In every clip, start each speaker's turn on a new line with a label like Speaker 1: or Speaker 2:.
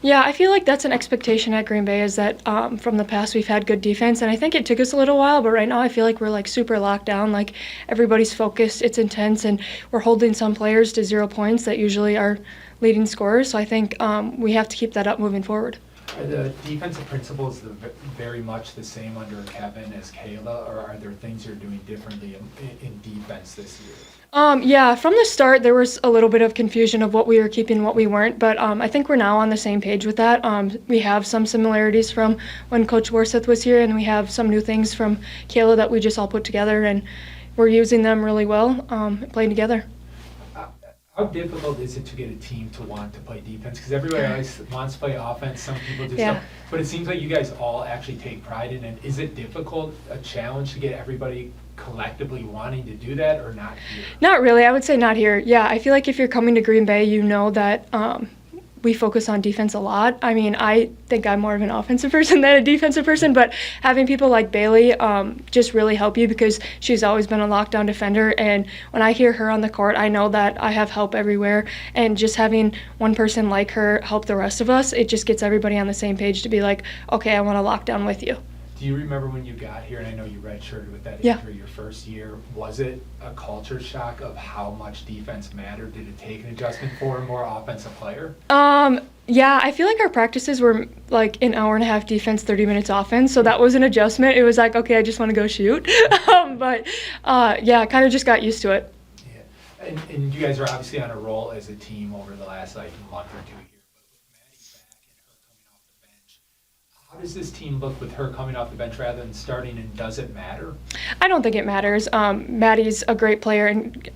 Speaker 1: Yeah, I feel like that's an expectation at Green Bay is that from the past we've had good defense, and I think it took us a little while, but right now I feel like we're like super locked down. Like everybody's focused, it's intense, and we're holding some players to 0 points that usually are leading scorers. So I think we have to keep that up moving forward.
Speaker 2: Are the defensive principles very much the same under Kevin as Kayla, or are there things you're doing differently in defense this year?
Speaker 1: Yeah, from the start there was a little bit of confusion of what we were keeping, what we weren't, but I think we're now on the same page with that. We have some similarities from when Coach Worseth was here, and we have some new things from Kayla that we just all put together, and we're using them really well, playing together.
Speaker 2: How difficult is it to get a team to want to play defense? Because everybody always wants to play offense. Some people just don't. But it seems like you guys all actually take pride in it. Is it difficult, a challenge to get everybody collectively wanting to do that, or not here?
Speaker 1: Not really. I would say not here. Yeah, I feel like if you're coming to Green Bay, you know that we focus on defense a lot. I mean, I think I'm more of an offensive person than a defensive person, but having people like Bailey just really help you because she's always been a lockdown defender. And when I hear her on the court, I know that I have help everywhere. And just having one person like her help the rest of us, it just gets everybody on the same page to be like, okay, I want to lock down with you.
Speaker 2: Do you remember when you got here, and I know you redshirted with that
Speaker 1: Yeah.
Speaker 2: injury your first year, was it a culture shock of how much defense mattered? Did it take an adjustment for a more offensive player?
Speaker 1: Yeah, I feel like our practices were like an hour and a half defense, 30 minutes offense, so that was an adjustment. It was like, okay, I just want to go shoot. But yeah, kind of just got used to it.
Speaker 2: Yeah, and you guys are obviously on a roll as a team over the last like month or two here. How does this team look with her coming off the bench rather than starting, and does it matter?
Speaker 1: I don't think it matters. Maddie's a great player, and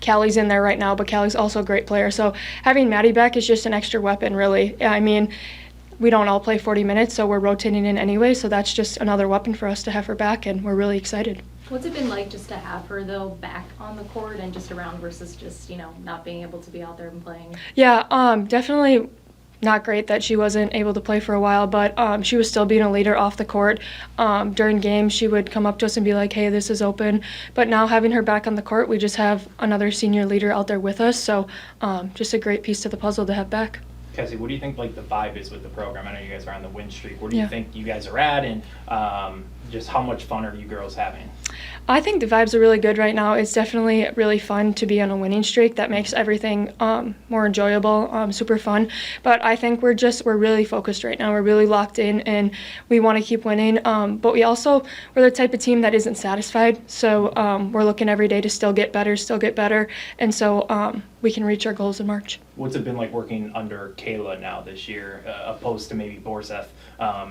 Speaker 1: Callie's in there right now, but Callie's also a great player. So having Maddie back is just an extra weapon, really. I mean, we don't all play 40 minutes, so we're rotating in anyway, so that's just another weapon for us to have her back, and we're really excited.
Speaker 3: What's it been like just to have her, though, back on the court and just around versus just, not being able to be out there and playing?
Speaker 1: Yeah, definitely not great that she wasn't able to play for a while, but she was still being a leader off the court. During games, she would come up to us and be like, hey, this is open. But now having her back on the court, we just have another senior leader out there with us, so just a great piece to the puzzle to have back.
Speaker 4: Cassie, what do you think like the vibe is with the program? I know you guys are on the win streak. Where do you think you guys are at, and just how much fun are you girls having?
Speaker 1: I think the vibes are really good right now. It's definitely really fun to be on a winning streak. That makes everything more enjoyable, super fun. But I think we're really focused right now. We're really locked in, and we want to keep winning. But we're the type of team that isn't satisfied. So we're looking every day to still get better, and so we can reach our goals in March.
Speaker 4: What's it been like working under Kayla now this year, opposed to maybe Borzeth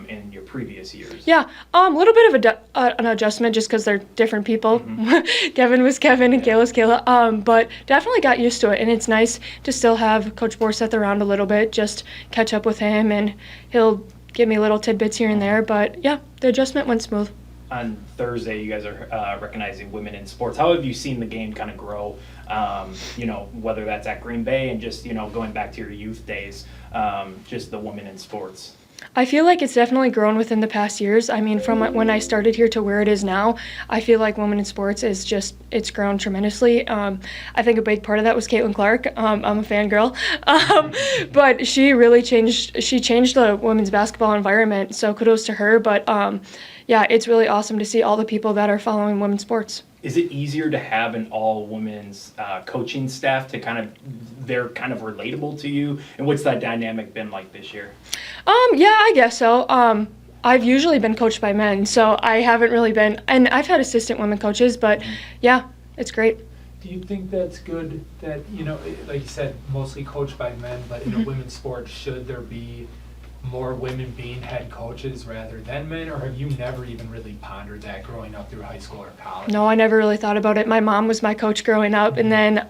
Speaker 4: in your previous years?
Speaker 1: Yeah, a little bit of an adjustment just because they're different people. Mm-hmm. Kevin was Kevin and Kayla's Kayla, but definitely got used to it, and it's nice to still have Coach Borseth around a little bit, just catch up with him, and he'll give me little tidbits here and there, but yeah, the adjustment went smooth.
Speaker 4: On Thursday, you guys are recognizing women in sports. How have you seen the game kind of grow, whether that's at Green Bay and just, going back to your youth days, just the women in sports?
Speaker 1: I feel like it's definitely grown within the past years. I mean, from when I started here to where it is now, I feel like women in sports it's grown tremendously. I think a big part of that was Caitlin Clark. I'm a fangirl. But she really changed the women's basketball environment, so kudos to her. But yeah, it's really awesome to see all the people that are following women's sports.
Speaker 4: Is it easier to have an all-women's coaching staff they're kind of relatable to you? And what's that dynamic been like this year?
Speaker 1: Yeah, I guess so. I've usually been coached by men, so I haven't really been, and I've had assistant women coaches, but yeah, it's great.
Speaker 2: Do you think that's good that, like you said, mostly coached by men, but in a women's sport, should there be more women being head coaches rather than men, or have you never even really pondered that growing up through high school or college?
Speaker 1: No, I never really thought about it. My mom was my coach growing up, and then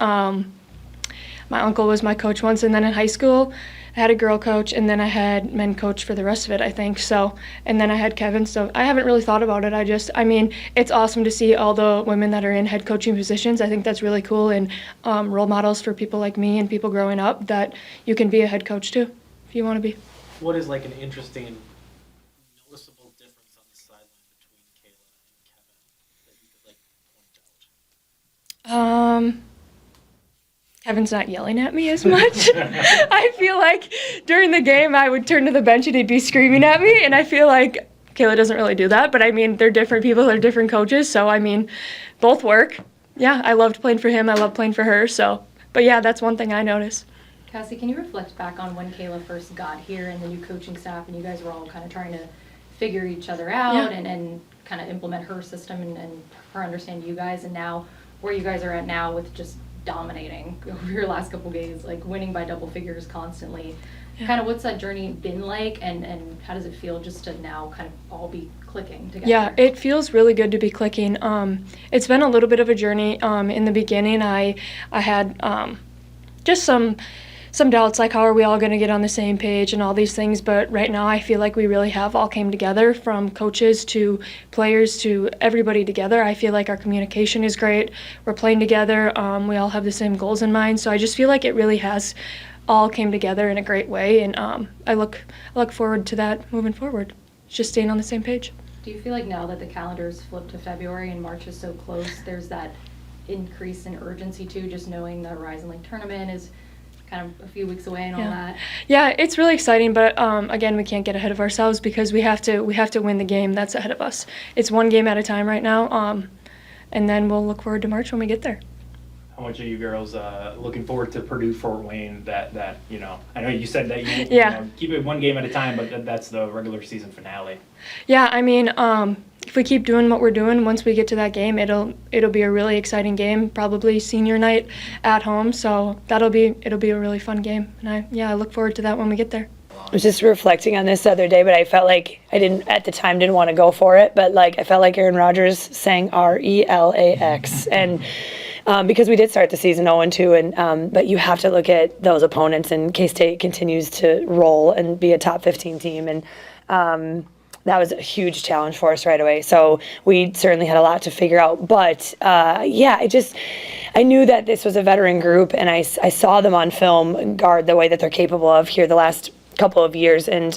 Speaker 1: my uncle was my coach once, and then in high school, I had a girl coach, and then I had men coach for the rest of it, I think. So, and then I had Kevin, so I haven't really thought about it. I mean, it's awesome to see all the women that are in head coaching positions. I think that's really cool, and role models for people like me and people growing up that you can be a head coach too, if you want to be.
Speaker 5: What is like an interesting, noticeable difference on the sideline between Kayla and Kevin that you could like point out?
Speaker 1: Kevin's not yelling at me as much. I feel like during the game I would turn to the bench and he'd be screaming at me, and I feel like Kayla doesn't really do that, but I mean, they're different people, they're different coaches, so I mean, both work. Yeah, I loved playing for him, I love playing for her, so, but yeah, that's one thing I noticed.
Speaker 3: Cassie, can you reflect back on when Kayla first got here and the new coaching staff, and you guys were all kind of trying to figure each other out
Speaker 1: Yeah.
Speaker 3: and kind of implement her system and her understand you guys, and now where you guys are at now with just dominating over your last couple games, like winning by double figures constantly.
Speaker 1: Yeah.
Speaker 3: Kind of what's that journey been like, and how does it feel just to now kind of all be clicking together?
Speaker 1: Yeah, it feels really good to be clicking. It's been a little bit of a journey. In the beginning, I had just some doubts, like how are we all going to get on the same page and all these things. But right now, I feel like we really have all came together, from coaches to players to everybody together. I feel like our communication is great. We're playing together. We all have the same goals in mind. So I just feel like it really has all came together in a great way, and I look forward to that moving forward. Just staying on the same page.
Speaker 3: Do you feel like now that the calendar's flipped to February and March is so close, there's that increase in urgency too, just knowing the Horizon League tournament is kind of a few weeks away and all that?
Speaker 1: Yeah, it's really exciting, but again, we can't get ahead of ourselves because we have to win the game that's ahead of us. It's one game at a time right now, and then we'll look forward to March when we get there.
Speaker 4: How much are you girls looking forward to Purdue Fort Wayne? That you know, I know you said that you know, keep it one game at a time, but that's the regular season finale.
Speaker 1: Yeah, I mean, if we keep doing what we're doing, once we get to that game, it'll be a really exciting game. Probably senior night at home, so it'll be a really fun game. And I look forward to that when we get there.
Speaker 6: I was just reflecting on this the other day, but I felt like I didn't want to go for it, but like I felt like Aaron Rodgers sang RELAX, and because we did start the season 0-2, and but you have to look at those opponents, and K-State continues to roll and be a top 15 team, and that was a huge challenge for us right away. So we certainly had a lot to figure out, but I knew that this was a veteran group, and I saw them on film guard the way that they're capable of here the last couple of years, and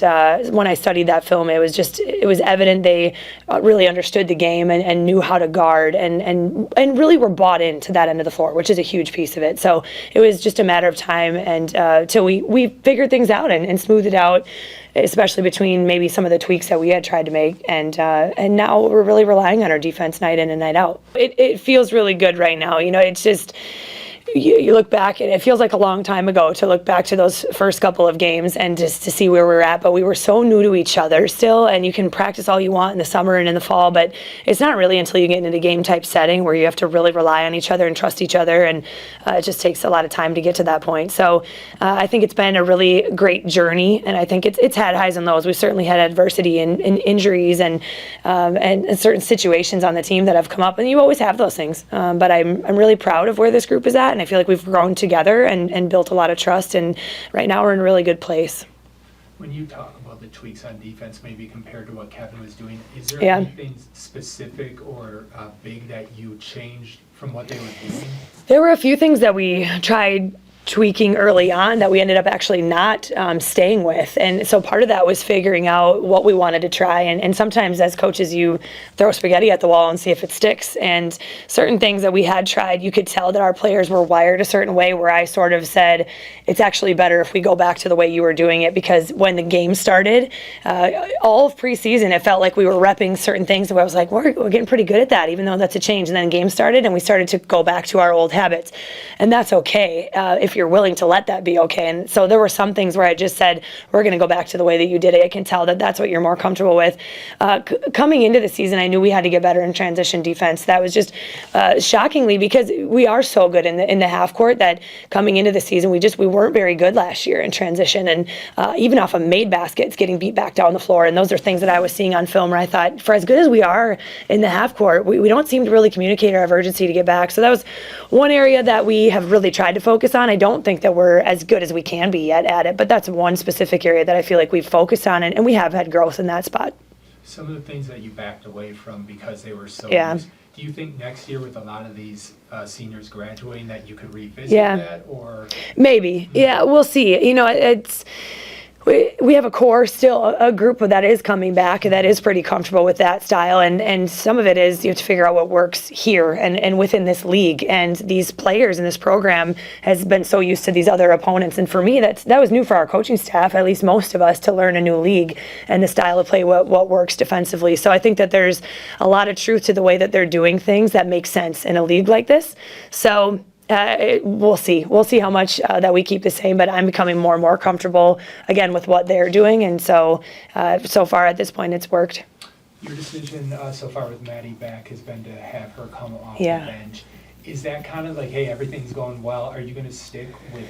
Speaker 6: when I studied that film, it was evident they really understood the game and knew how to guard and really were bought into that end of the floor, which is a huge piece of it. So it was just a matter of time, and till we figured things out and smoothed it out, especially between maybe some of the tweaks that we had tried to make, and now we're really relying on our defense night in and night out. It feels really good right now. You know, it's just. You look back, and it feels like a long time ago to look back to those first couple of games and just to see where we're at. But we were so new to each other still, and you can practice all you want in the summer and in the fall, but it's not really until you get into the game type setting where you have to really rely on each other and trust each other, and it just takes a lot of time to get to that point. So I think it's been a really great journey, and I think it's had highs and lows. We've certainly had adversity and injuries and certain situations on the team that have come up, and you always have those things. But I'm really proud of where this group is at, and I feel like we've grown together and built a lot of trust, and right now we're in a really good place.
Speaker 2: When you talk about the tweaks on defense, maybe compared to what Kevin was doing, is there anything specific or big that you changed from what they were doing?
Speaker 6: There were a few things that we tried tweaking early on that we ended up actually not staying with. And so part of that was figuring out what we wanted to try. And sometimes as coaches, you throw spaghetti at the wall and see if it sticks. And certain things that we had tried, you could tell that our players were wired a certain way, where I sort of said, it's actually better if we go back to the way you were doing it, because when the game started, all of preseason, it felt like we were repping certain things. And I was like, we're getting pretty good at that, even though that's a change. And then the game started, and we started to go back to our old habits. And that's okay if you're willing to let that be okay. And so there were some things where I just said, we're going to go back to the way that you did it. I can tell that that's what you're more comfortable with. Coming into the season, I knew we had to get better in transition defense. That was just shockingly, because we are so good in the half court, that coming into the season, we weren't very good last year in transition, and even off of made baskets, getting beat back down the floor. And those are things that I was seeing on film where I thought, for as good as we are in the half court, we don't seem to really communicate our urgency to get back. So that was one area that we have really tried to focus on. I don't think that we're as good as we can be yet at it, but that's one specific area that I feel like we've focused on, and we have had growth in that spot.
Speaker 2: Some of the things that you backed away from because they were so loose, do you think next year with a lot of these seniors graduating that you could revisit that, or?
Speaker 6: Maybe. Yeah, we'll see. You know, we have a core still, a group that is coming back that is pretty comfortable with that style, and some of it is you have to figure out what works here and within this league, and these players in this program has been so used to these other opponents, and for me that was new for our coaching staff, at least most of us, to learn a new league and the style of play, what works defensively. So I think that there's a lot of truth to the way that they're doing things that makes sense in a league like this. So we'll see. We'll see how much that we keep the same, but I'm becoming more and more comfortable, again, with what they're doing, and so far at this point it's worked.
Speaker 2: Your decision so far with Maddie back has been to have her come off the
Speaker 6: Yeah.
Speaker 2: bench. Is that kind of like, hey, everything's going well, are you going to stick with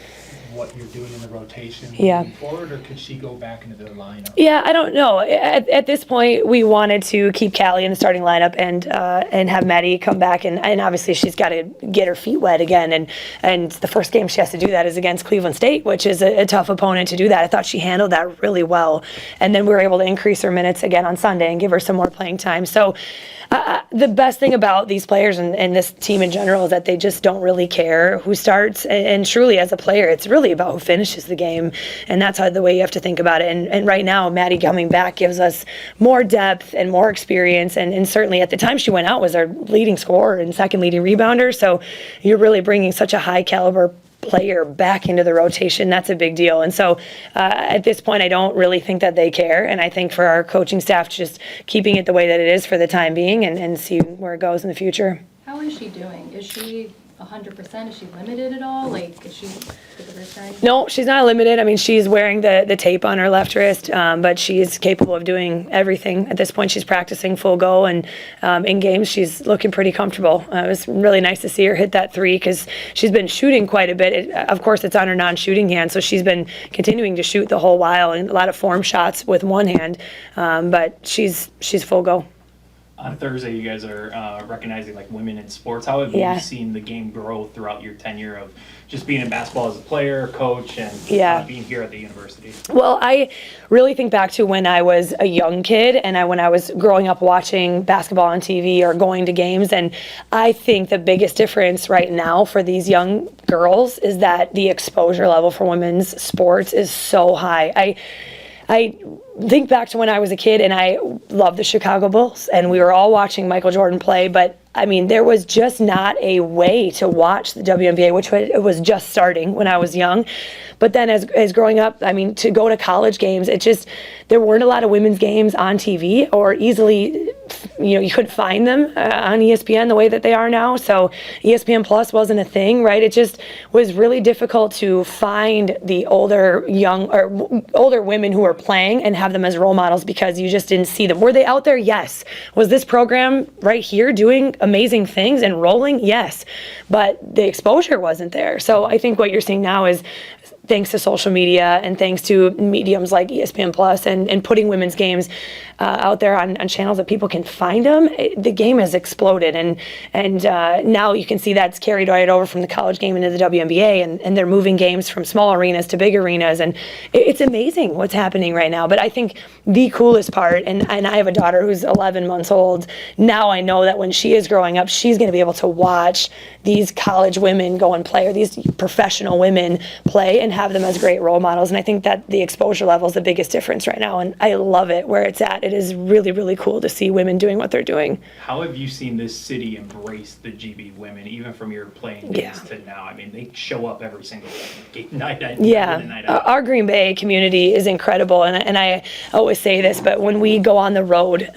Speaker 2: what you're doing in the rotation moving forward, or could she go back into the lineup?
Speaker 6: Yeah, I don't know. At this point, we wanted to keep Callie in the starting lineup and have Maddie come back, and obviously she's got to get her feet wet again, and the first game she has to do that is against Cleveland State, which is a tough opponent to do that. I thought she handled that really well, and then we were able to increase her minutes again on Sunday and give her some more playing time. So the best thing about these players and this team in general is that they just don't really care who starts, and truly as a player, it's really about who finishes the game, and that's the way you have to think about it. And right now, Maddie coming back gives us more depth and more experience, and certainly at the time she went out was our leading scorer and second leading rebounder, so you're really bringing such a high caliber player back into the rotation. That's a big deal. And so at this point, I don't really think that they care. And I think for our coaching staff, just keeping it the way that it is for the time being and see where it goes in the future.
Speaker 3: How is she doing? Is she 100%? Is she limited at all? Like, is she with the wrist or anything?
Speaker 6: No, she's not limited. I mean, she's wearing the tape on her left wrist, but she's capable of doing everything. At this point, she's practicing full go, and in games, she's looking pretty comfortable. It was really nice to see her hit that three because she's been shooting quite a bit. Of course, it's on her non-shooting hand, so she's been continuing to shoot the whole while, and a lot of form shots with one hand, but she's full go.
Speaker 4: On Thursday, you guys are recognizing like women in sports. How have you seen the game grow throughout your tenure of just being in basketball as a player, coach, and being here at the university?
Speaker 6: Well, I really think back to when I was a young kid and when I was growing up watching basketball on TV or going to games, and I think the biggest difference right now for these young girls is that the exposure level for women's sports is so high. I think back to when I was a kid and I loved the Chicago Bulls and we were all watching Michael Jordan play, but I mean, there was just not a way to watch the WNBA, which was just starting when I was young. But then as growing up, I mean, to go to college games, there weren't a lot of women's games on TV or easily, you couldn't find them on ESPN the way that they are now. So ESPN Plus wasn't a thing, right? It just was really difficult to find the older women who were playing and have them as role models because you just didn't see them. Were they out there? Yes. Was this program right here doing amazing things and rolling? Yes. But the exposure wasn't there. So I think what you're seeing now is thanks to social media and thanks to mediums like ESPN Plus and putting women's games out there on channels that people can find them, the game has exploded. And now you can see that's carried right over from the college game into the WNBA, and they're moving games from small arenas to big arenas. And it's amazing what's happening right now. But I think the coolest part, and I have a daughter who's 11 months old, now I know that when she is growing up, she's going to be able to watch these college women go and play, or these professional women play, and have them as great role models. And I think that the exposure level is the biggest difference right now, and I love it where it's at. It is really, really cool to see women doing what they're doing.
Speaker 4: How have you seen this city embrace the GB women, even from your playing days to now? I mean, they show up every single night.
Speaker 6: Our Green Bay community is incredible, and I always say this, but when we go on the road,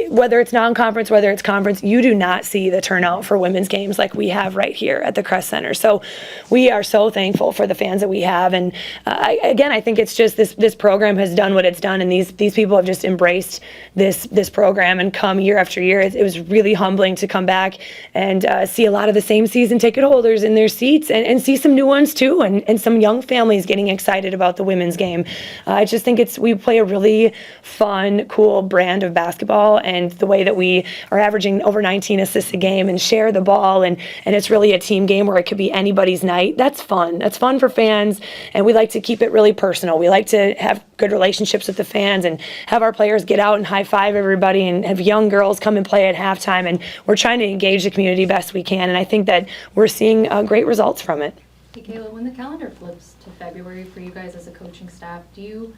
Speaker 6: whether it's non-conference, whether it's conference, you do not see the turnout for women's games like we have right here at the Crest Center. So we are so thankful for the fans that we have, and I think it's just this program has done what it's done, and these people have just embraced this program and come year after year. It was really humbling to come back and see a lot of the same season ticket holders in their seats and see some new ones too, and some young families getting excited about the women's game. I just think we play a really fun, cool brand of basketball, and the way that we are averaging over 19 assists a game and share the ball, and it's really a team game where it could be anybody's night. That's fun. That's fun for fans, and we like to keep it really personal. We like to have good relationships with the fans and have our players get out and high-five everybody and have young girls come and play at halftime, and we're trying to engage the community best we can, and I think that we're seeing great results from it.
Speaker 3: Hey, Kayla, when the calendar flips to February for you guys as a coaching staff, do you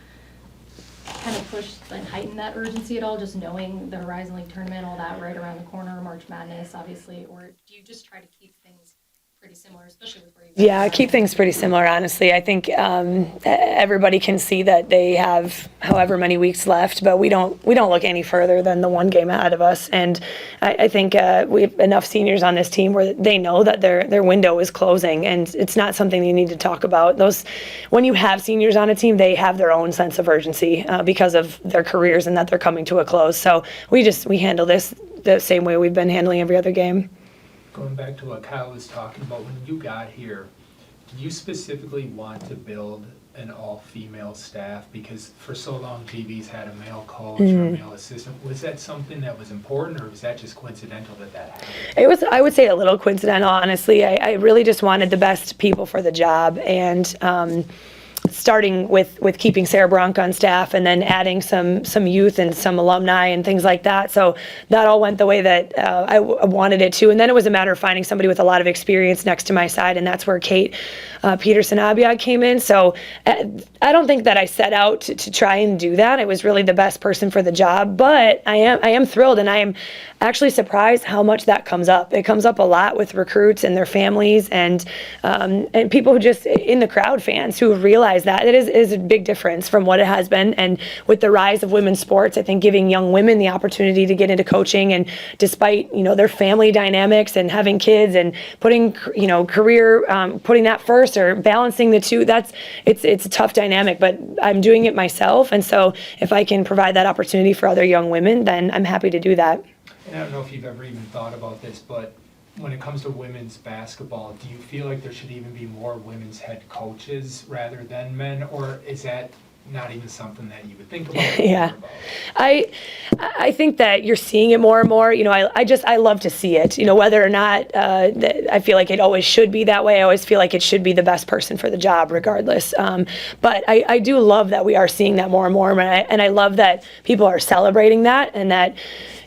Speaker 3: kind of push and heighten that urgency at all, just knowing the Horizon League tournament, all that right around the corner, March Madness, obviously, or do you just try to keep things pretty similar, especially with where you guys
Speaker 6: Yeah,
Speaker 3: are?
Speaker 6: keep things pretty similar, honestly. I think everybody can see that they have however many weeks left, but we don't look any further than the one game ahead of us. And I think we have enough seniors on this team where they know that their window is closing, and it's not something you need to talk about. When you have seniors on a team, they have their own sense of urgency because of their careers and that they're coming to a close. So we handle this the same way we've been handling every other game.
Speaker 2: Going back to what Kyle was talking about, when you got here, did you specifically want to build an all-female staff? Because for so long, GV's had a male coach or a male assistant. Was that something that was important, or was that just coincidental that happened?
Speaker 6: It was, I would say, a little coincidental, honestly. I really just wanted the best people for the job, and starting with keeping Sarah Bronk on staff and then adding some youth and some alumni and things like that. So that all went the way that I wanted it to. And then it was a matter of finding somebody with a lot of experience next to my side, and that's where Kate Peterson-Abiad came in. So I don't think that I set out to try and do that. It was really the best person for the job, but I am thrilled, and I am actually surprised how much that comes up. It comes up a lot with recruits and their families and people who just in the crowd, fans who realize that it is a big difference from what it has been. And with the rise of women's sports, I think giving young women the opportunity to get into coaching, and despite their family dynamics and having kids and putting career putting that first or balancing the two, it's a tough dynamic, but I'm doing it myself, and so if I can provide that opportunity for other young women, then I'm happy to do that.
Speaker 2: And I don't know if you've ever even thought about this, but when it comes to women's basketball, do you feel like there should even be more women's head coaches rather than men, or is that not even something that you would think about?
Speaker 6: Yeah, I think that you're seeing it more and more. I love to see it. Whether or not I feel like it always should be that way. I always feel like it should be the best person for the job, regardless. But I do love that we are seeing that more and more, and I love that people are celebrating that, and that.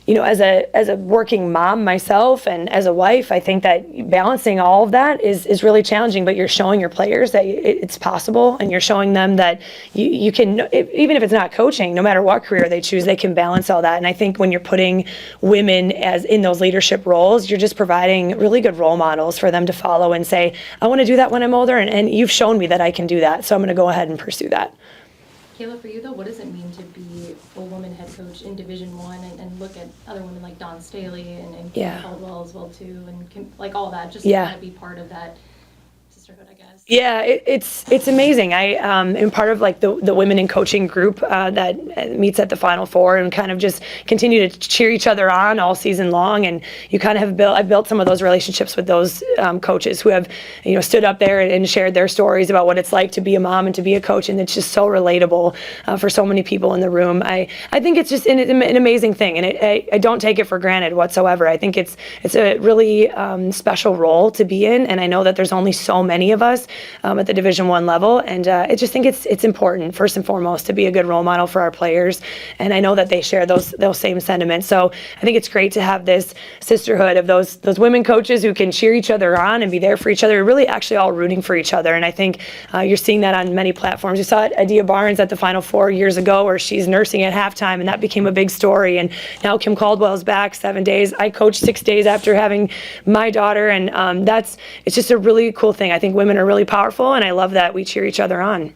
Speaker 6: As a working mom myself and as a wife, I think that balancing all of that is really challenging, but you're showing your players that it's possible, and you're showing them that you can, even if it's not coaching, no matter what career they choose, they can balance all that. And I think when you're putting women as in those leadership roles, you're just providing really good role models for them to follow and say, I want to do that when I'm older, and you've shown me that I can do that, so I'm going to go ahead and pursue that.
Speaker 3: Kayla, for you though, what does it mean to be a woman head coach in Division I and look at other women like Dawn Staley and Kim Caldwell as well too, and like all that, just to kind of be part of that sisterhood, I guess?
Speaker 6: Yeah, it's amazing. I am part of like the women in coaching group that meets at the Final Four and kind of just continue to cheer each other on all season long. And you kind of I've built some of those relationships with those coaches who have stood up there and shared their stories about what it's like to be a mom and to be a coach, and it's just so relatable for so many people in the room. I think it's just an amazing thing, and I don't take it for granted whatsoever. I think it's a really special role to be in, and I know that there's only so many of us at the Division I level, and I just think it's important first and foremost to be a good role model for our players, and I know that they share those same sentiments. So I think it's great to have this sisterhood of those women coaches who can cheer each other on and be there for each other, really actually all rooting for each other. And I think you're seeing that on many platforms. You saw it Adia Barnes at the Final Four years ago, where she's nursing at halftime, and that became a big story. And now Kim Caldwell's back 7 days. I coached 6 days after having my daughter, and it's just a really cool thing. I think women are really powerful, and I love that we cheer each other on.